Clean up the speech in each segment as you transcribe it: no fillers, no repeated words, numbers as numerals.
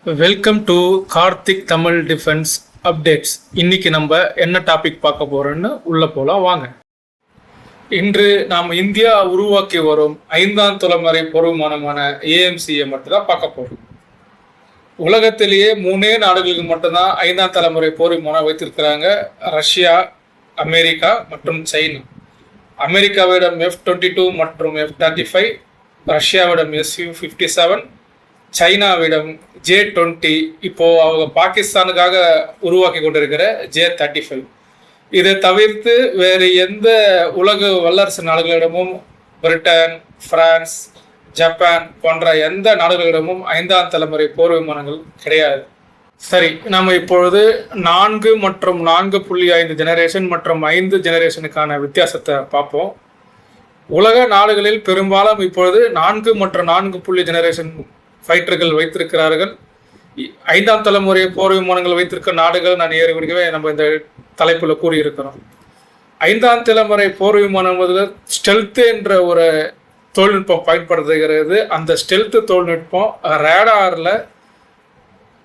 Welcome to Karthik Tamil defence updates. இன்னைக்கு நம்ம என்ன டாபிக் பார்க்க போறோம்னு உள்ள போலாம் வாங்க. இன்று நாம் இந்தியா உருவாக்கி வரும் 5ஆம் தலைமுறை போர் விமானமான ஏஎம்சியை மட்டும் தான் பார்க்க போறோம். உலகத்திலேயே 3 நாடுகளுக்கு மட்டும்தான் 5ஆம் தலைமுறை போர் விமானம் வைத்திருக்கிறாங்க. ரஷ்யா, அமெரிக்கா மற்றும் சைனா. அமெரிக்காவிடம் F-22 மற்றும் F-35, ரஷ்யாவிடம் Su-57, சைனாவிடம் J-20, இப்போ அவங்க பாகிஸ்தானுக்காக உருவாக்கி கொண்டிருக்கிற J-35. இதை தவிர்த்து வேறு எந்த உலக வல்லரசு நாடுகளிடமும் பிரிட்டன், பிரான்ஸ், ஜப்பான் போன்ற எந்த நாடுகளிடமும் 5ஆம் தலைமுறை போர் விமானங்கள் கிடையாது. சரி, நம்ம இப்பொழுது 4 மற்றும் 4.5 ஜெனரேஷன் மற்றும் 5 ஜெனரேஷனுக்கான வித்தியாசத்தை பார்ப்போம். உலக நாடுகளில் பெரும்பாலும் இப்பொழுது 4 மற்றும் 4 ஜெனரேஷன் ஃபைட்டர்கள் வைத்திருக்கிறார்கள். 5ஆம் தலைமுறை போர் விமானங்கள் வைத்திருக்க நாடுகள் நான் ஏற்கனவே நம்ம இந்த தலைப்பில் கூறியிருக்கிறோம். 5ஆம் தலைமுறை போர் விமானம் ஸ்டெல்த் என்ற ஒரு தொழில்நுட்பம் பயன்படுத்துகிறது. அந்த ஸ்டெல்த் தொழில்நுட்பம் ரேடாரில்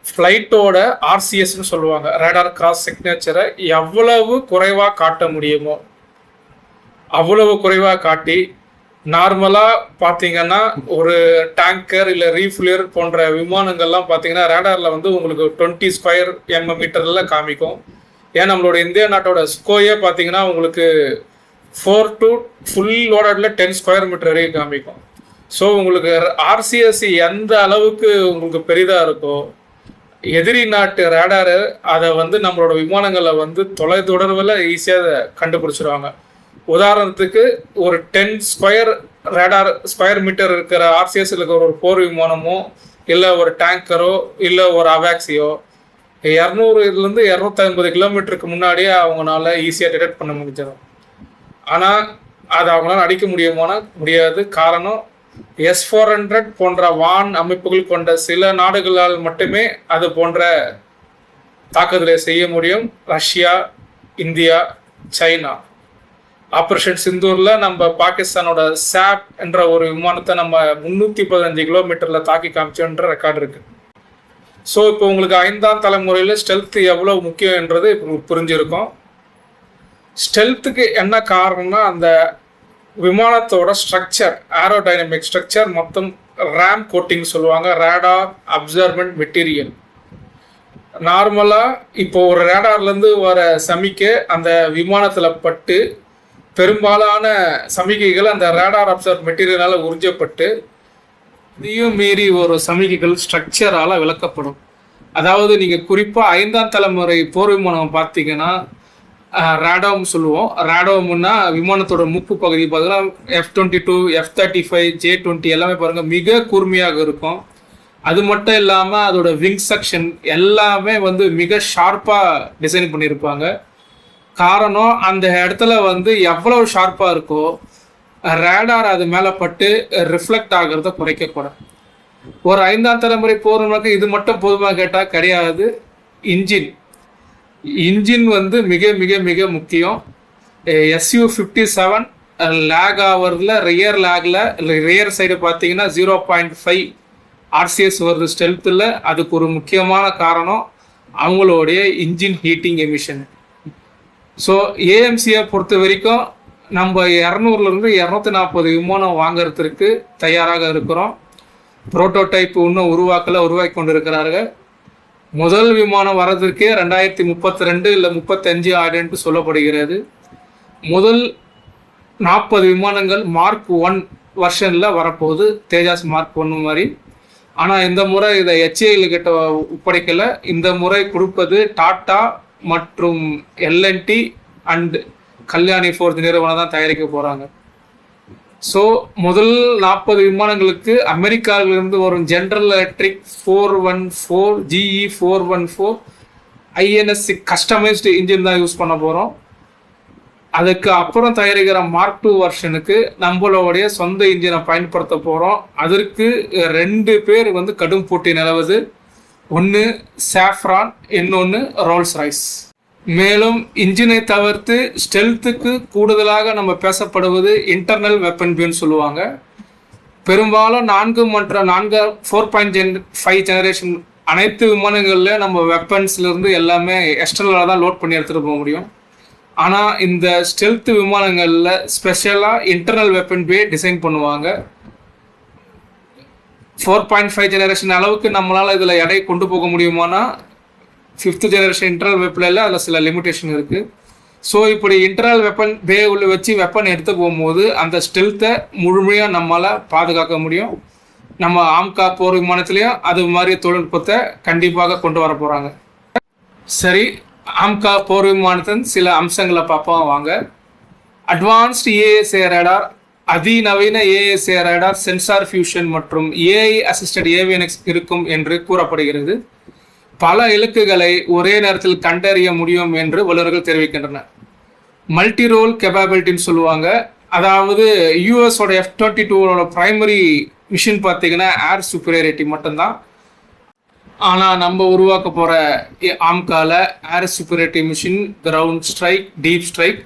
ஃப்ளைட்டோட RCSன்னு சொல்லுவாங்க, ரேடார் கிராஸ் சிக்னேச்சரை எவ்வளவு குறைவாக காட்ட முடியுமோ அவ்வளவு குறைவாக காட்டி, நார்மலாக பார்த்தீங்கன்னா ஒரு டேங்கர் இல்லை ரீஃப்ளியர் போன்ற விமானங்கள்லாம் பார்த்தீங்கன்னா ரேடாரில் உங்களுக்கு 20 ஸ்கொயர் mm காமிக்கும். ஏன் நம்மளோட இந்திய நாட்டோட ஸ்கோயே பார்த்தீங்கன்னா உங்களுக்கு 4 to ஃபுல் லோடடில் 10 ஸ்கொயர் மீட்டர் வரைக்கும் காமிக்கும். ஸோ உங்களுக்கு RCS எந்த அளவுக்கு உங்களுக்கு பெரிதாக இருக்கோ, எதிரி நாட்டு ரேடாரு அதை நம்மளோட விமானங்களை தொலைதொடர்பில் ஈஸியாக கண்டுபிடிச்சிருவாங்க. உதாரணத்துக்கு ஒரு 10 ஸ்கொயர் ரேடார் ஸ்கொயர் மீட்டர் இருக்கிற RCS இருக்கிற ஒரு போர் விமானமோ இல்லை ஒரு டேங்கரோ இல்லை ஒரு அவாக்சியோ 200 250 கிலோமீட்டருக்கு முன்னாடியே அவங்களால ஈஸியாக டிடெக்ட் பண்ண முடிஞ்சிடும். ஆனால் அதை அவங்களால அடிக்க முடியாது. காரணம், S-400 போன்ற வான் அமைப்புகள் கொண்ட சில நாடுகளால் மட்டுமே அது போன்ற தாக்குதலை செய்ய முடியும். Russia, India, China. ஆப்ரேஷன் சிந்தூரில் நம்ம பாகிஸ்தானோட சாப் என்ற ஒரு விமானத்தை நம்ம 315 கிலோமீட்டரில் தாக்கி காமிச்சோன்ற ரெக்கார்டு இருக்குது. ஸோ இப்போ உங்களுக்கு 5ஆம் தலைமுறையில் ஸ்டெல்த் எவ்வளோ முக்கியம் என்றது இப்போ புரிஞ்சிருக்கும். ஸ்டெல்த்துக்கு என்ன காரணம்னா, அந்த விமானத்தோட ஸ்ட்ரக்சர், ஏரோடைனமிக் ஸ்ட்ரக்சர் மொத்தம் ரேம் கோட்டிங் சொல்லுவாங்க, ரேடார் அப்சர்வன்ட் மெட்டீரியல். நார்மலாக இப்போ ஒரு ரேடார்லேருந்து வர சமிக்கை அந்த விமானத்தில் பட்டு பெரும்பாலான சமிகைகள் அந்த ரேடார் அப்சர்வ் மெட்டீரியலால் உறிஞ்சப்பட்டு இதையும் மீறி ஒரு சமிகைகள் ஸ்ட்ரக்சரால் விளக்கப்படும். அதாவது நீங்கள் குறிப்பாக 5ஆம் தலைமுறை போர் விமானம் பார்த்தீங்கன்னா ரேடோம் சொல்லுவோம். ரேடோம்னா விமானத்தோட மூக்கு பகுதி பார்த்தீங்கன்னா F-22, F-35, J-20 எல்லாமே பாருங்கள் மிக கூர்மையாக இருக்கும். அது மட்டும் இல்லாமல் அதோட விங் செக்ஷன் எல்லாமே மிக ஷார்ப்பாக டிசைன் பண்ணியிருப்பாங்க. காரணம், அந்த இடத்துல எவ்வளவு ஷார்ப்பாக இருக்கோ ரேடார் அது மேலே பட்டு ரிஃப்ளெக்ட் ஆகிறத குறைக்கக்கூடாது. ஒரு 5ஆம் தலைமுறை போகிறவங்களுக்கு இது மட்டும் போதுமாக கேட்டால் கிடையாது. இன்ஜின் மிக மிக மிக முக்கியம். Su-57 லேக் ஆகிறதுல ரியர் சைடு பார்த்தீங்கன்னா 0.5 RCS வருது ஸ்டெல்த்தில். அதுக்கு ஒரு முக்கியமான காரணம் அவங்களுடைய இன்ஜின் ஹீட்டிங் எமிஷன். ஸோ ஏஎம்சியை பொறுத்த வரைக்கும் நம்ம 200 240 விமானம் வாங்கிறதுக்கு தயாராக இருக்கிறோம். ப்ரோட்டோடைப் இன்னும் உருவாக்கி கொண்டு இருக்கிறார்கள். முதல் விமானம் வர்றதுக்கே 2032 இல்லை 35 ஆயிடும்னு சொல்லப்படுகிறது. முதல் 40 விமானங்கள் Mark 1 வெர்ஷனில் வரப்போகுது, தேஜாஸ் Mark 1 மாதிரி. ஆனால் இந்த முறை இதை HAL கிட்ட ஒப்படைக்கலை. இந்த முறை கொடுப்பது டாட்டா மற்றும் L&T அண்ட் கல்யாணி ஃபோர்த் நிறுவனம் தான் தயாரிக்க போகிறாங்க. ஸோ முதல் 40 விமானங்களுக்கு அமெரிக்காவிலிருந்து வரும் general electric 414 GE 414 INSC customised engine தான் யூஸ் பண்ண போகிறோம். அதுக்கு அப்புறம் தயாரிக்கிற Mark 2 வெர்ஷனுக்கு நம்மளுடைய சொந்த இன்ஜினை பயன்படுத்த போகிறோம். அதற்கு 2 பேர் கடும் போட்டி நிலவுது. ஒன்று சாஃப்ரான், இன்னொன்று ரோல்ஸ் ராய்ஸ். மேலும் இன்ஜினை தவிர்த்து ஸ்டெல்த்துக்கு கூடுதலாக நம்ம பேசப்படுவது இன்டர்னல் வெப்பன் பியூன்னு சொல்லுவாங்க. பெரும்பாலும் 4 மற்றும் 4.5 ஜெனரேஷன் அனைத்து விமானங்களில் நம்ம வெப்பன்ஸ்லேருந்து எல்லாமே எக்ஸ்டர்னலாக தான் லோட் பண்ணி எடுத்துகிட்டு போக முடியும். ஆனால் இந்த ஸ்டெல்த் விமானங்களில் ஸ்பெஷலாக இன்டர்னல் வெப்பன் பே டிசைன் பண்ணுவாங்க. 4.5 ஜெனரேஷன் அளவுக்கு நம்மளால் இதில் எடை கொண்டு போக முடியுமானா 5th ஜெனரேஷன் இன்டர்னல் வெப்பனில் அதில் சில லிமிடேஷன் இருக்குது. ஸோ இப்படி இன்டர்னல் வெப்பன் பே உள்ள வச்சு வெப்பன் எடுத்து போகும்போது அந்த ஸ்டெல்த்தை முழுமையாக நம்மளால் பாதுகாக்க முடியும். நம்ம ஆம்கா போர் விமானத்துலேயும் அது மாதிரி தொழில்நுட்பத்தை கண்டிப்பாக கொண்டு வர போகிறாங்க. சரி, ஆம்கா போர் விமானத்தின் சில அம்சங்களை பார்ப்போம் வாங்க. அட்வான்ஸ்டு ஏஎஸ்ஏ ரேடார், அதிநவீன ஏஎஸ்ஏ ரேடார், சென்சார் ஃபியூஷன் மற்றும் ஏஐ அசிஸ்டட் ஏவியனிக்ஸ் இருக்கும் என்று கூறப்படுகிறது. பல இலக்குகளை ஒரே நேரத்தில் கண்டறிய முடியும் என்று வல்லுநர்கள் தெரிவிக்கின்றனர். மல்டி ரோல் கேப்பபிலிட்டின்னு சொல்லுவாங்க. அதாவது யூஎஸோட F-22 பிரைமரி மிஷின் பார்த்தீங்கன்னா ஏர் சுப்பீரியாரிட்டி மட்டும்தான். ஆனால் நம்ம உருவாக்க போகிற ஆம்காவில் air superiority mission, ground strike, deep strike,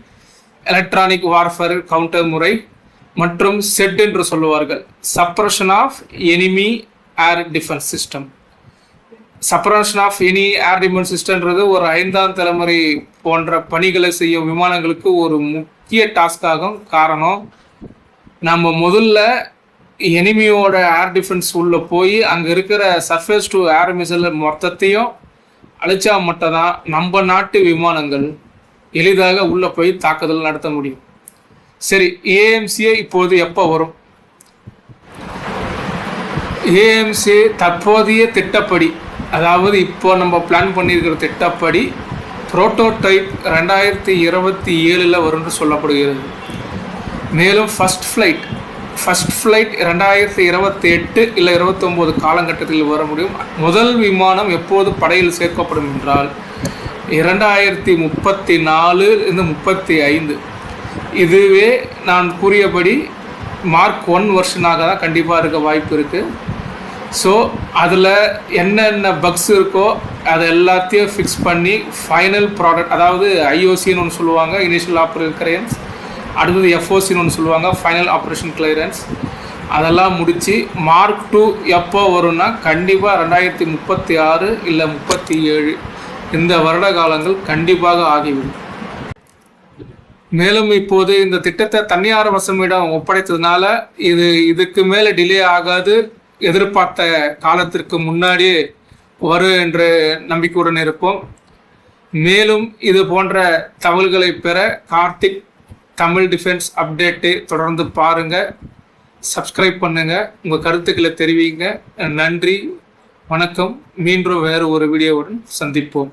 electronic warfare counter முறை மற்றும் செட் என்று சொல்லுவார்கள், suppression of enemy air defence system. Suppression of any air defence சிஸ்டம்ன்றது ஒரு 5ஆம் தலைமுறை போன்ற பணிகளை செய்யும் விமானங்களுக்கு ஒரு முக்கிய டாஸ்காகும். காரணம், நம்ம முதல்ல எனிமியோட ஏர் டிஃபென்ஸ் உள்ளே போய் அங்கே இருக்கிற சர்ஃபேஸ் டு ஏர் மிசைல் மொத்தத்தையும் அழிச்சா மட்டும் தான் நம்ம நாட்டு விமானங்கள் எளிதாக உள்ளே போய் தாக்குதல் நடத்த முடியும். சரி, ஏஎம்சிஏ இப்போது எப்போ வரும்? ஏஎம்சி தற்போதைய திட்டப்படி, அதாவது இப்போ நம்ம பிளான் பண்ணியிருக்கிற திட்டப்படி புரோட்டோடைப் 2027 வரும்னு சொல்லப்படுகிறது. மேலும் ஃபர்ஸ்ட் ஃப்ளைட் 2028 இல்லை 29 காலகட்டத்தில் வர முடியும். முதல் விமானம் எப்போது படையில் சேர்க்கப்படும் என்றால் 2034 இருந்து 35. இதுவே நான் கூறியபடி மார்க் 1 வருஷனாக தான் கண்டிப்பாக இருக்க வாய்ப்பு இருக்குது. ஸோ அதில் என்னென்ன பக்ஸ் இருக்கோ அதை எல்லாத்தையும் ஃபிக்ஸ் பண்ணி ஃபைனல் ப்ராடக்ட், அதாவது ஐஓசின்னு ஒன்று சொல்லுவாங்க, இனிஷியல் ஆப்ரேஷன் கிளியரன்ஸ், அடுத்தது எஃப்ஓசின்னு ஒன்று சொல்லுவாங்க, ஃபைனல் ஆப்ரேஷன் கிளியரன்ஸ், அதெல்லாம் முடித்து மார்க் 2 எப்போ வரும்னா கண்டிப்பாக 2036 இல்லை 37 இந்த வருட காலங்கள் கண்டிப்பாக ஆகிவிடும். மேலும் இப்போது இந்த திட்டத்தை தனியார் வசமிடம் ஒப்படைத்ததுனால இதுக்கு மேலே டிலே ஆகாது, எதிர்பார்த்த காலத்திற்கு முன்னாடியே வரும் என்ற நம்பிக்கையுடன் இருப்போம். மேலும் இது போன்ற தகவல்களை பெற கார்த்திக் தமிழ் டிஃபென்ஸ் அப்டேட்டை தொடர்ந்து பாருங்கள், சப்ஸ்கிரைப் பண்ணுங்கள், உங்கள் கருத்துக்களை தெரிவிங்க. நன்றி, வணக்கம். மீண்டும் வேறு ஒரு வீடியோவுடன் சந்திப்போம்.